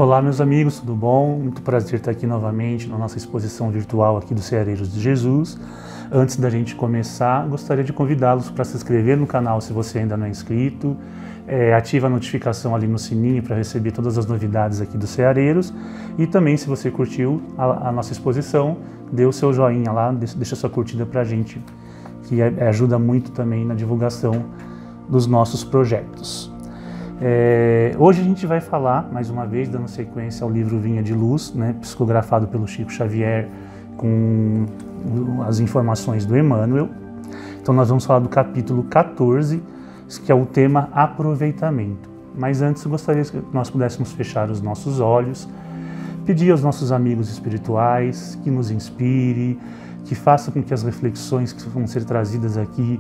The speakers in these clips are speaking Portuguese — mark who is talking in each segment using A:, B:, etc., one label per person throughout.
A: Olá, meus amigos, tudo bom? Muito prazer estar aqui novamente na nossa exposição virtual aqui do Ceareiros de Jesus. Antes da gente começar, gostaria de convidá-los para se inscrever no canal se você ainda não é inscrito, ativa a notificação ali no sininho para receber todas as novidades aqui do Ceareiros e também, se você curtiu a nossa exposição, dê o seu joinha lá, deixa sua curtida para a gente, que ajuda muito também na divulgação dos nossos projetos. Hoje a gente vai falar, mais uma vez, dando sequência ao livro Vinha de Luz, né, psicografado pelo Chico Xavier, com as informações do Emmanuel. Então nós vamos falar do capítulo 14, que é o tema aproveitamento. Mas antes eu gostaria que nós pudéssemos fechar os nossos olhos, pedir aos nossos amigos espirituais que nos inspire, que faça com que as reflexões que vão ser trazidas aqui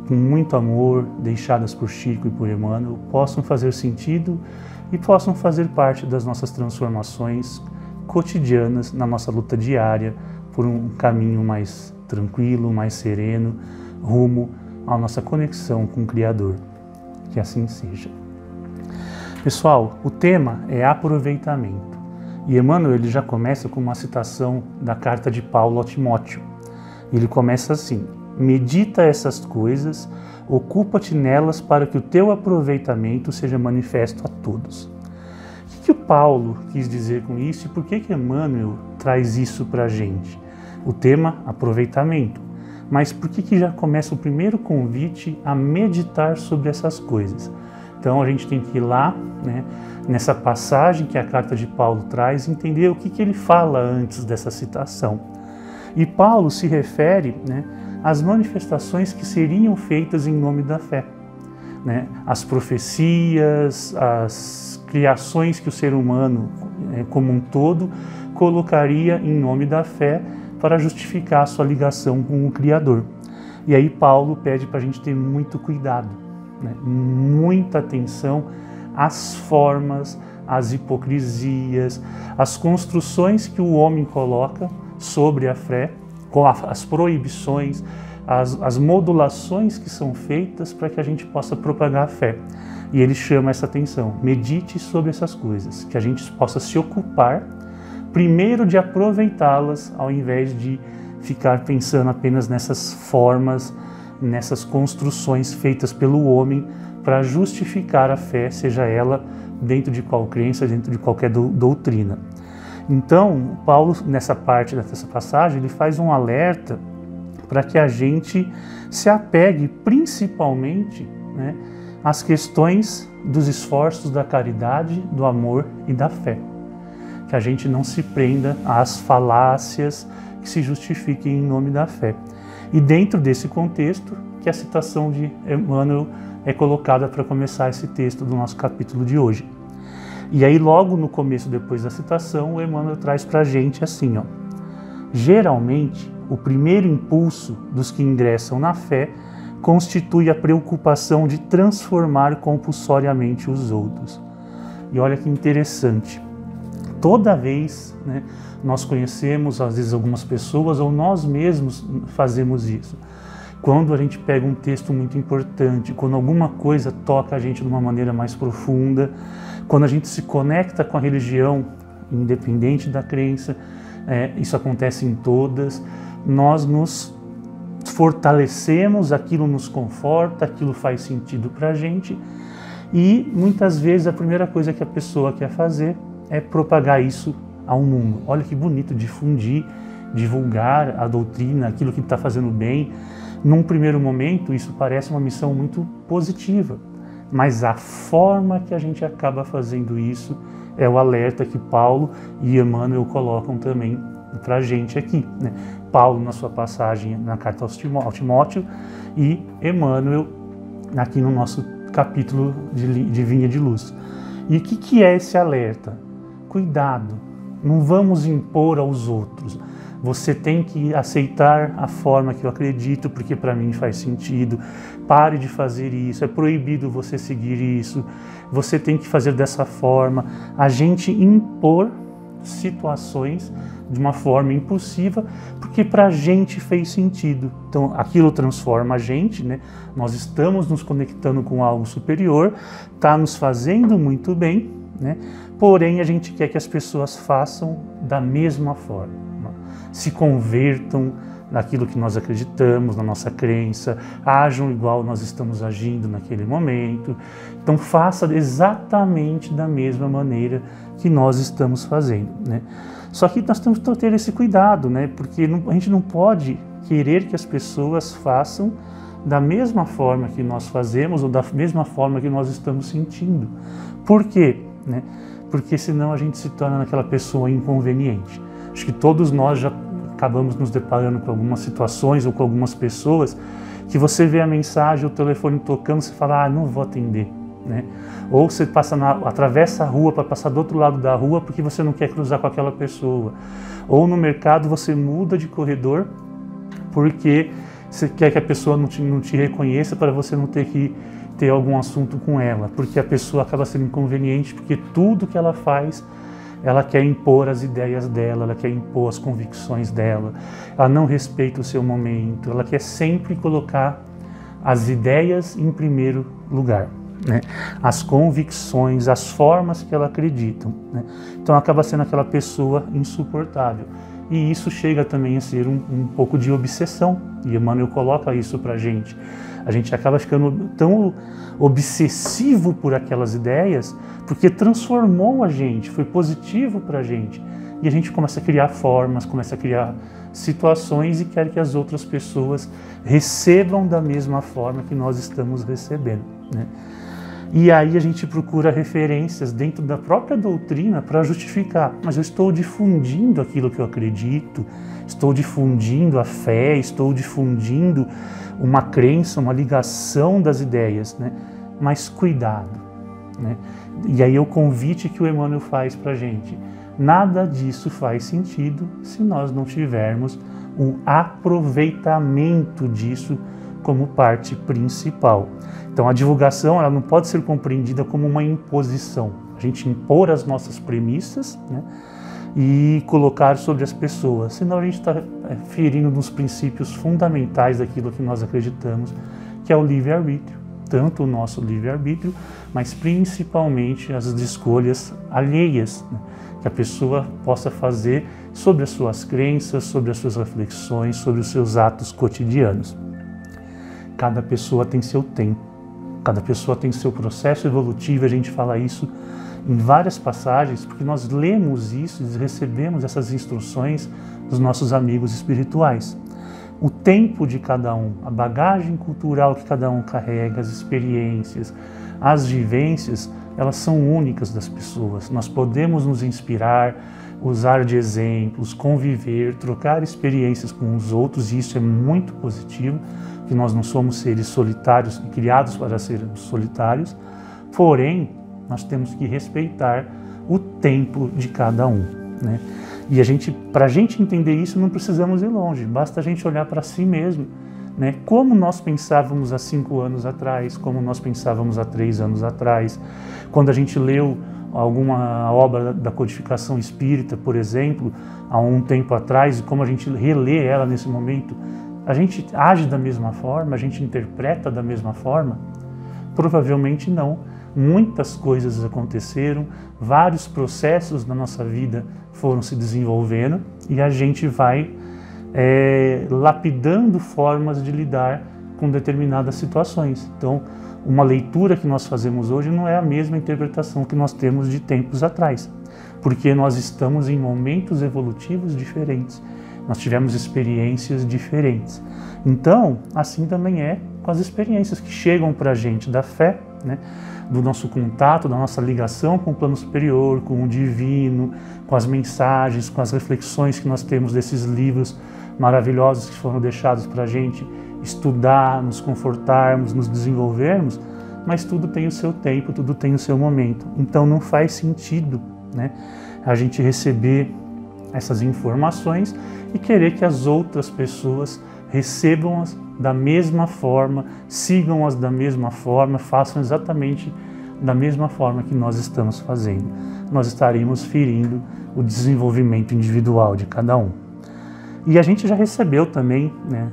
A: com muito amor, deixadas por Chico e por Emmanuel, possam fazer sentido e possam fazer parte das nossas transformações cotidianas na nossa luta diária por um caminho mais tranquilo, mais sereno, rumo à nossa conexão com o Criador. Que assim seja. Pessoal, o tema é aproveitamento. E Emmanuel ele já começa com uma citação da carta de Paulo a Timóteo. Ele começa assim: medita essas coisas, ocupa-te nelas para que o teu aproveitamento seja manifesto a todos. O que o Paulo quis dizer com isso e por que Emmanuel traz isso para a gente? O tema aproveitamento. Mas por que já começa o primeiro convite a meditar sobre essas coisas? Então a gente tem que ir lá, né, nessa passagem que a carta de Paulo traz, entender o que ele fala antes dessa citação. E Paulo se refere, né, às manifestações que seriam feitas em nome da fé, né? As profecias, as criações que o ser humano, como um todo, colocaria em nome da fé para justificar a sua ligação com o Criador. E aí Paulo pede para a gente ter muito cuidado, né? Muita atenção às formas, às hipocrisias, às construções que o homem coloca sobre a fé, com as proibições, as modulações que são feitas para que a gente possa propagar a fé. E ele chama essa atenção: medite sobre essas coisas, que a gente possa se ocupar primeiro de aproveitá-las, ao invés de ficar pensando apenas nessas formas, nessas construções feitas pelo homem para justificar a fé, seja ela dentro de qual crença, dentro de qualquer doutrina. Então, Paulo, nessa parte dessa passagem, ele faz um alerta para que a gente se apegue principalmente, né, às questões dos esforços da caridade, do amor e da fé. Que a gente não se prenda às falácias que se justifiquem em nome da fé. E dentro desse contexto, que a citação de Emmanuel é colocada para começar esse texto do nosso capítulo de hoje. E aí logo no começo, depois da citação, o Emmanuel traz para a gente assim, ó: geralmente, o primeiro impulso dos que ingressam na fé constitui a preocupação de transformar compulsoriamente os outros. E olha que interessante, toda vez, né, nós conhecemos às vezes algumas pessoas ou nós mesmos fazemos isso. Quando a gente pega um texto muito importante, quando alguma coisa toca a gente de uma maneira mais profunda, quando a gente se conecta com a religião, independente da crença, isso acontece em todas, nós nos fortalecemos, aquilo nos conforta, aquilo faz sentido para a gente, e muitas vezes a primeira coisa que a pessoa quer fazer é propagar isso ao mundo. Olha que bonito, difundir, divulgar a doutrina, aquilo que está fazendo bem. Num primeiro momento, isso parece uma missão muito positiva, mas a forma que a gente acaba fazendo isso é o alerta que Paulo e Emmanuel colocam também para a gente aqui, né? Paulo na sua passagem na carta ao Timóteo e Emmanuel aqui no nosso capítulo de Vinha de Luz. E o que é esse alerta? Cuidado, não vamos impor aos outros. Você tem que aceitar a forma que eu acredito, porque para mim faz sentido. Pare de fazer isso, é proibido você seguir isso. Você tem que fazer dessa forma. A gente impor situações de uma forma impulsiva, porque para a gente fez sentido. Então aquilo transforma a gente, né? Nós estamos nos conectando com algo superior, está nos fazendo muito bem, né? Porém, a gente quer que as pessoas façam da mesma forma, se convertam naquilo que nós acreditamos, na nossa crença, ajam igual nós estamos agindo naquele momento. Então faça exatamente da mesma maneira que nós estamos fazendo, né? Só que nós temos que ter esse cuidado, né? Porque a gente não pode querer que as pessoas façam da mesma forma que nós fazemos ou da mesma forma que nós estamos sentindo. Por quê? Né? Porque senão a gente se torna aquela pessoa inconveniente. Acho que todos nós já acabamos nos deparando com algumas situações ou com algumas pessoas que você vê a mensagem, o telefone tocando, você fala, não vou atender, né? Ou você atravessa a rua para passar do outro lado da rua porque você não quer cruzar com aquela pessoa. Ou no mercado você muda de corredor porque você quer que a pessoa não te reconheça para você não ter que ter algum assunto com ela, porque a pessoa acaba sendo inconveniente, porque tudo que ela faz, ela quer impor as ideias dela, ela quer impor as convicções dela, ela não respeita o seu momento, ela quer sempre colocar as ideias em primeiro lugar, né? As convicções, as formas que ela acredita, né? Então acaba sendo aquela pessoa insuportável. E isso chega também a ser um pouco de obsessão, e Emmanuel coloca isso pra gente. A gente acaba ficando tão obsessivo por aquelas ideias, porque transformou a gente, foi positivo pra gente. E a gente começa a criar formas, começa a criar situações e quer que as outras pessoas recebam da mesma forma que nós estamos recebendo, né? E aí a gente procura referências dentro da própria doutrina para justificar. Mas eu estou difundindo aquilo que eu acredito, estou difundindo a fé, estou difundindo uma crença, uma ligação das ideias, né? Mas cuidado, né? E aí é o convite que o Emmanuel faz para a gente. Nada disso faz sentido se nós não tivermos um aproveitamento disso como parte principal. Então a divulgação, ela não pode ser compreendida como uma imposição. A gente impor as nossas premissas, né, e colocar sobre as pessoas, senão a gente está ferindo nos princípios fundamentais daquilo que nós acreditamos, que é o livre-arbítrio. Tanto o nosso livre-arbítrio, mas principalmente as escolhas alheias, né, que a pessoa possa fazer sobre as suas crenças, sobre as suas reflexões, sobre os seus atos cotidianos. Cada pessoa tem seu tempo, cada pessoa tem seu processo evolutivo, a gente fala isso em várias passagens, porque nós lemos isso e recebemos essas instruções dos nossos amigos espirituais. O tempo de cada um, a bagagem cultural que cada um carrega, as experiências, as vivências, elas são únicas das pessoas. Nós podemos nos inspirar, usar de exemplos, conviver, trocar experiências com os outros, e isso é muito positivo, que nós não somos seres solitários, criados para sermos solitários, porém, nós temos que respeitar o tempo de cada um, né? E para a gente entender isso, não precisamos ir longe, basta a gente olhar para si mesmo, né? Como nós pensávamos há 5 anos atrás, como nós pensávamos há 3 anos atrás, quando a gente leu alguma obra da codificação espírita, por exemplo, há um tempo atrás, e como a gente relê ela nesse momento, a gente age da mesma forma, a gente interpreta da mesma forma? Provavelmente não. Muitas coisas aconteceram, vários processos na nossa vida foram se desenvolvendo e a gente vai lapidando formas de lidar com determinadas situações. Então, uma leitura que nós fazemos hoje não é a mesma interpretação que nós temos de tempos atrás, porque nós estamos em momentos evolutivos diferentes, nós tivemos experiências diferentes. Então, assim também é com as experiências que chegam para a gente da fé, né? Do nosso contato, da nossa ligação com o plano superior, com o divino, com as mensagens, com as reflexões que nós temos desses livros maravilhosos que foram deixados para a gente estudar, nos confortarmos, nos desenvolvermos, mas tudo tem o seu tempo, tudo tem o seu momento. Então não faz sentido, né, a gente receber essas informações e querer que as outras pessoas recebam-as da mesma forma, sigam-as da mesma forma, façam exatamente da mesma forma que nós estamos fazendo. Nós estaremos ferindo o desenvolvimento individual de cada um. E a gente já recebeu também, né,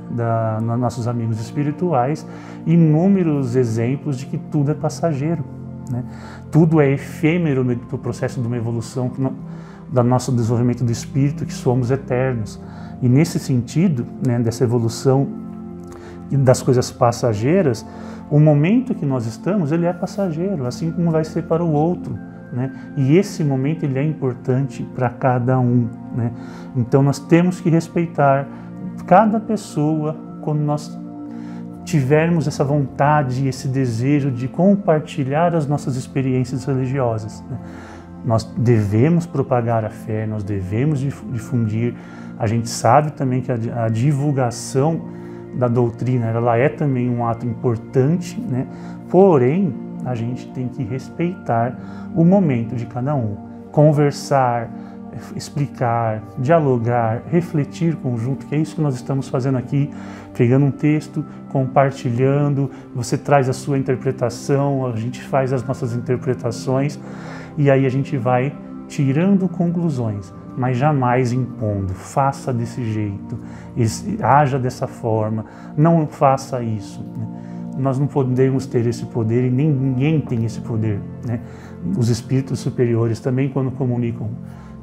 A: nossos amigos espirituais, inúmeros exemplos de que tudo é passageiro, né? Tudo é efêmero no processo de uma evolução do nosso desenvolvimento do espírito, que somos eternos. E nesse sentido, né, dessa evolução e das coisas passageiras, o momento que nós estamos, ele é passageiro, assim como vai ser para o outro, né? E esse momento ele é importante para cada um, né? Então nós temos que respeitar cada pessoa quando nós tivermos essa vontade, esse desejo de compartilhar as nossas experiências religiosas, né? Nós devemos propagar a fé, nós devemos difundir. A gente sabe também que a divulgação da doutrina, ela é também um ato importante, né? Porém, a gente tem que respeitar o momento de cada um. Conversar, explicar, dialogar, refletir conjunto, que é isso que nós estamos fazendo aqui, pegando um texto, compartilhando, você traz a sua interpretação, a gente faz as nossas interpretações, e aí a gente vai tirando conclusões, mas jamais impondo. Faça desse jeito, haja dessa forma, não faça isso, né? Nós não podemos ter esse poder e nem ninguém tem esse poder, né? Os espíritos superiores também, quando comunicam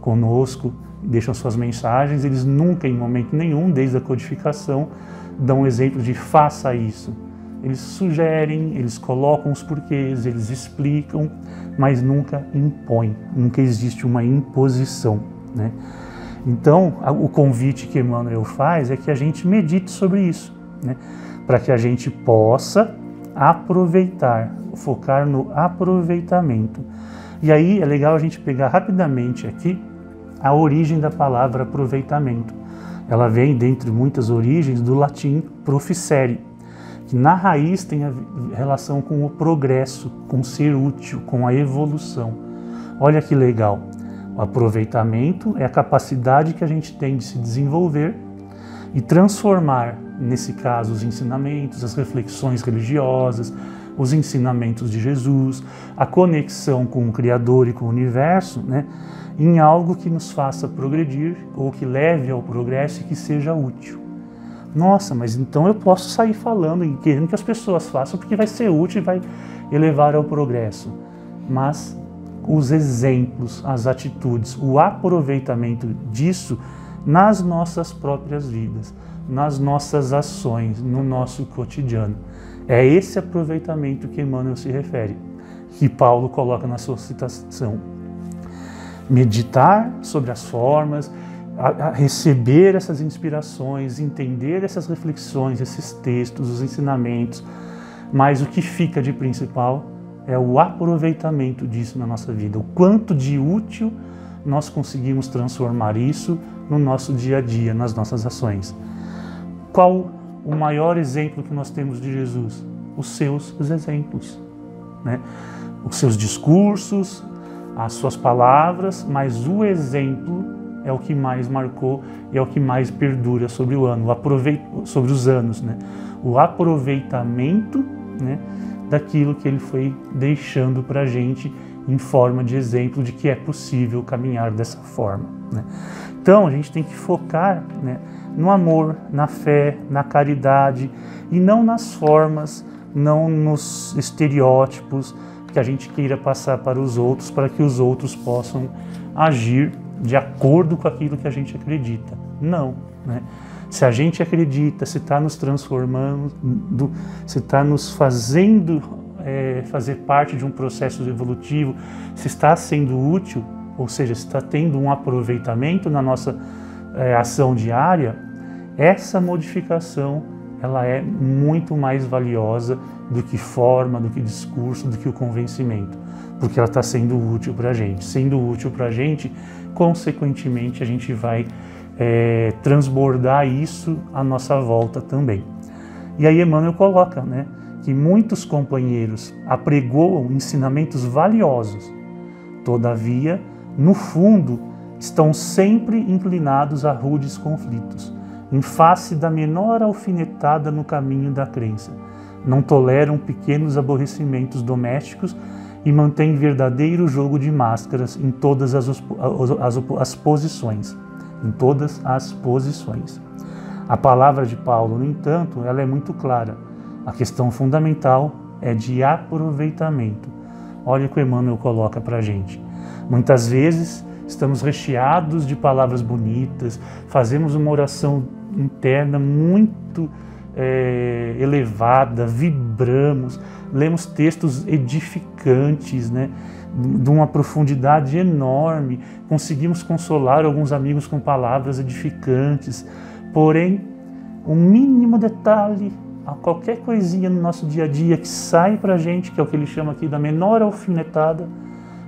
A: conosco, deixam suas mensagens, eles nunca, em momento nenhum, desde a codificação, dão um exemplo de faça isso. Eles sugerem, eles colocam os porquês, eles explicam, mas nunca impõem, nunca existe uma imposição, né? Então, o convite que Emmanuel faz é que a gente medite sobre isso, né? Para que a gente possa aproveitar, focar no aproveitamento. E aí é legal a gente pegar rapidamente aqui a origem da palavra aproveitamento. Ela vem, dentre muitas origens, do latim proficere, que na raiz tem a relação com o progresso, com ser útil, com a evolução. Olha que legal. O aproveitamento é a capacidade que a gente tem de se desenvolver e transformar, nesse caso, os ensinamentos, as reflexões religiosas, os ensinamentos de Jesus, a conexão com o Criador e com o Universo, né, em algo que nos faça progredir ou que leve ao progresso e que seja útil. Nossa, mas então eu posso sair falando e querendo que as pessoas façam porque vai ser útil e vai elevar ao progresso. Mas os exemplos, as atitudes, o aproveitamento disso nas nossas próprias vidas, nas nossas ações, no nosso cotidiano. É esse aproveitamento que Emmanuel se refere, que Paulo coloca na sua citação. Meditar sobre as formas, a receber essas inspirações, entender essas reflexões, esses textos, os ensinamentos, mas o que fica de principal é o aproveitamento disso na nossa vida, o quanto de útil nós conseguimos transformar isso no nosso dia a dia, nas nossas ações. Qual o maior exemplo que nós temos de Jesus? Os seus exemplos, né? Os seus discursos, as suas palavras, mas o exemplo é o que mais marcou e é o que mais perdura sobre o ano, sobre os anos, né? O aproveitamento, né, daquilo que ele foi deixando para a gente em forma de exemplo de que é possível caminhar dessa forma, né? Então a gente tem que focar, né, no amor, na fé, na caridade e não nas formas, não nos estereótipos que a gente queira passar para os outros, para que os outros possam agir de acordo com aquilo que a gente acredita. Não, né? Se a gente acredita, se está nos transformando, se está nos fazendo fazer parte de um processo evolutivo, se está sendo útil, ou seja, se está tendo um aproveitamento na nossa ação diária, essa modificação ela é muito mais valiosa do que forma, do que discurso, do que o convencimento, porque ela está sendo útil para a gente. Sendo útil para a gente, consequentemente, a gente vai transbordar isso à nossa volta também. E aí Emmanuel coloca, né, que muitos companheiros apregoam ensinamentos valiosos, todavia, no fundo, estão sempre inclinados a rudes conflitos, em face da menor alfinetada no caminho da crença. Não toleram pequenos aborrecimentos domésticos e mantêm verdadeiro jogo de máscaras em todas as posições. Em todas as posições. A palavra de Paulo, no entanto, ela é muito clara. A questão fundamental é de aproveitamento. Olha o que o Emmanuel coloca para a gente. Muitas vezes estamos recheados de palavras bonitas, fazemos uma oração interna muito elevada, vibramos, lemos textos edificantes, né, de uma profundidade enorme, conseguimos consolar alguns amigos com palavras edificantes, porém, um mínimo detalhe, qualquer coisinha no nosso dia a dia que sai para a gente, que é o que ele chama aqui da menor alfinetada,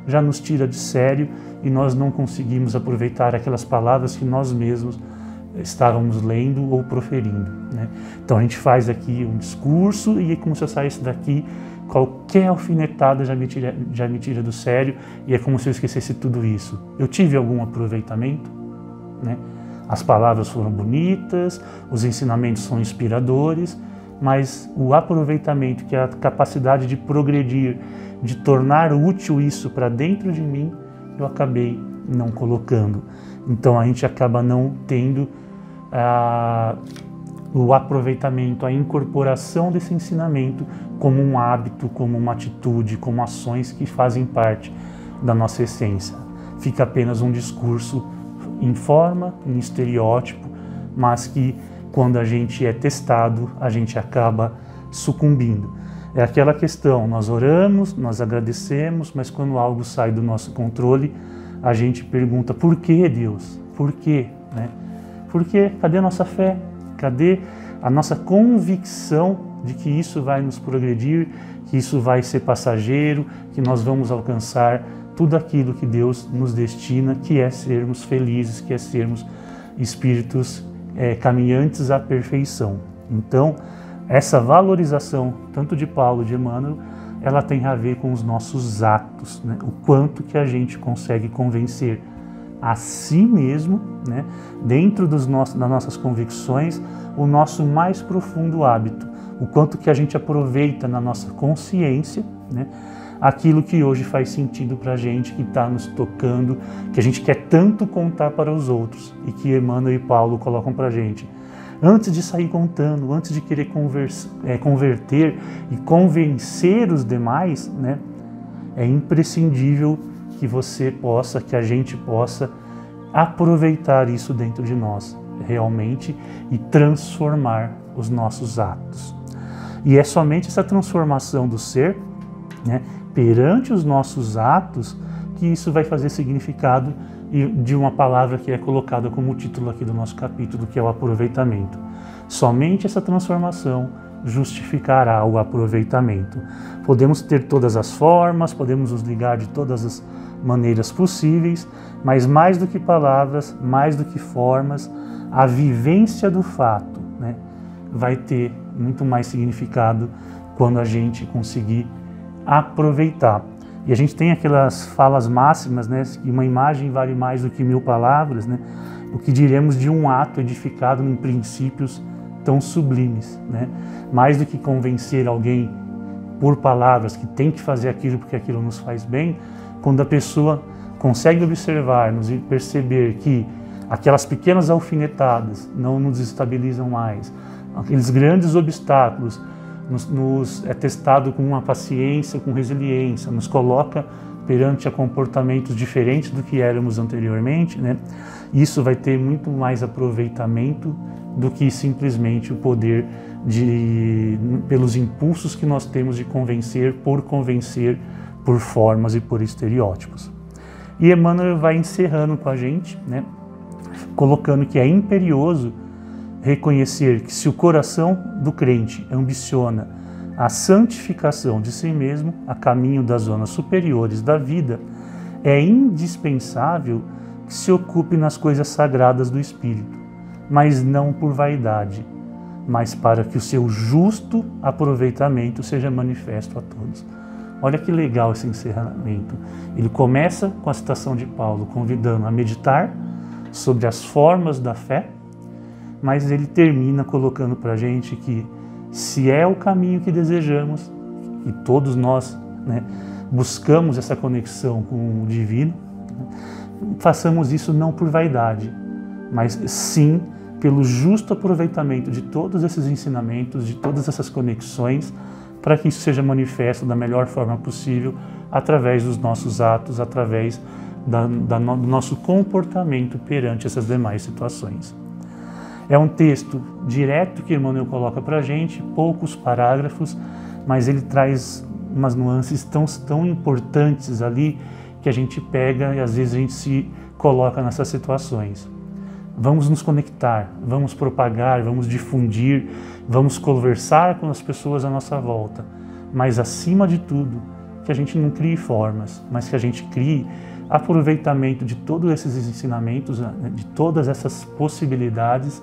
A: já nos tira de sério e nós não conseguimos aproveitar aquelas palavras que nós mesmos estávamos lendo ou proferindo, né? Então a gente faz aqui um discurso e como se eu saísse daqui, qualquer alfinetada já me tira do sério e é como se eu esquecesse tudo isso. Eu tive algum aproveitamento, né? As palavras foram bonitas, os ensinamentos são inspiradores, mas o aproveitamento, que é a capacidade de progredir, de tornar útil isso para dentro de mim, eu acabei não colocando. Então a gente acaba não tendo o aproveitamento, a incorporação desse ensinamento como um hábito, como uma atitude, como ações que fazem parte da nossa essência. Fica apenas um discurso em forma, em estereótipo, mas que quando a gente é testado, a gente acaba sucumbindo. É aquela questão, nós oramos, nós agradecemos, mas quando algo sai do nosso controle, a gente pergunta, por que Deus? Por quê? Né? Por quê? Cadê a nossa fé? Cadê a nossa convicção de que isso vai nos progredir, que isso vai ser passageiro, que nós vamos alcançar tudo aquilo que Deus nos destina, que é sermos felizes, que é sermos espíritos caminhantes à perfeição. Então, essa valorização, tanto de Paulo, de Emmanuel, ela tem a ver com os nossos atos, né? O quanto que a gente consegue convencer a si mesmo, né? Dentro das nossas convicções, o nosso mais profundo hábito, o quanto que a gente aproveita na nossa consciência, né? Aquilo que hoje faz sentido para a gente, que está nos tocando, que a gente quer tanto contar para os outros e que Emmanuel e Paulo colocam para a gente. Antes de sair contando, antes de querer converter e convencer os demais, né, é imprescindível que a gente possa aproveitar isso dentro de nós, realmente, e transformar os nossos atos. E é somente essa transformação do ser, né, perante os nossos atos, que isso vai fazer significado de uma palavra que é colocada como título aqui do nosso capítulo, que é o aproveitamento. Somente essa transformação justificará o aproveitamento. Podemos ter todas as formas, podemos nos ligar de todas as maneiras possíveis, mas mais do que palavras, mais do que formas, a vivência do fato, né, vai ter muito mais significado quando a gente conseguir aproveitar. E a gente tem aquelas falas máximas, né, que uma imagem vale mais do que 1000 palavras, né? O que diremos de um ato edificado em princípios tão sublimes, né? Mais do que convencer alguém por palavras que tem que fazer aquilo porque aquilo nos faz bem, quando a pessoa consegue observar-nos e perceber que aquelas pequenas alfinetadas não nos estabilizam mais, aqueles grandes obstáculos nos é testado com uma paciência, com resiliência, nos coloca perante a comportamentos diferentes do que éramos anteriormente, né? Isso vai ter muito mais aproveitamento do que simplesmente o poder pelos impulsos que nós temos de convencer, por formas e por estereótipos. E Emmanuel vai encerrando com a gente, né? Colocando que é imperioso reconhecer que se o coração do crente ambiciona a santificação de si mesmo a caminho das zonas superiores da vida, é indispensável que se ocupe nas coisas sagradas do Espírito, mas não por vaidade, mas para que o seu justo aproveitamento seja manifesto a todos. Olha que legal esse encerramento. Ele começa com a citação de Paulo, convidando a meditar sobre as formas da fé, mas ele termina colocando para a gente que se é o caminho que desejamos, e todos nós, né, buscamos essa conexão com o divino, né, façamos isso não por vaidade, mas sim pelo justo aproveitamento de todos esses ensinamentos, de todas essas conexões, para que isso seja manifesto da melhor forma possível através dos nossos atos, através do nosso comportamento perante essas demais situações. É um texto direto que Emmanuel coloca para a gente, poucos parágrafos, mas ele traz umas nuances tão importantes ali que a gente pega e às vezes a gente se coloca nessas situações. Vamos nos conectar, vamos propagar, vamos difundir, vamos conversar com as pessoas à nossa volta, mas acima de tudo, que a gente não crie formas, mas que a gente crie aproveitamento de todos esses ensinamentos, de todas essas possibilidades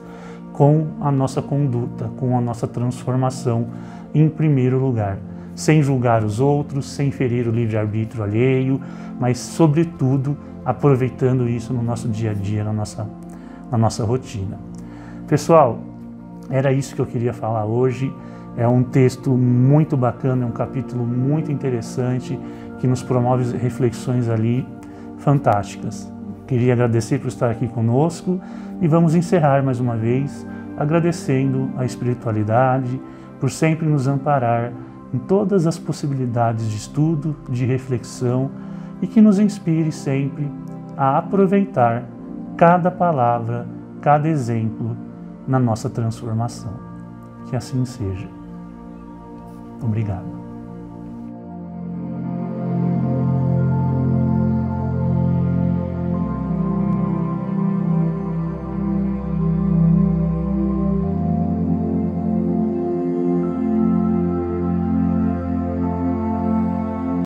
A: com a nossa conduta, com a nossa transformação em primeiro lugar, sem julgar os outros, sem ferir o livre-arbítrio alheio, mas sobretudo aproveitando isso no nosso dia a dia, na nossa rotina. Pessoal, era isso que eu queria falar hoje. É um texto muito bacana, é um capítulo muito interessante que nos promove reflexões ali fantásticas. Queria agradecer por estar aqui conosco e vamos encerrar mais uma vez agradecendo a espiritualidade por sempre nos amparar em todas as possibilidades de estudo, de reflexão e que nos inspire sempre a aproveitar cada palavra, cada exemplo na nossa transformação. Que assim seja. Obrigado.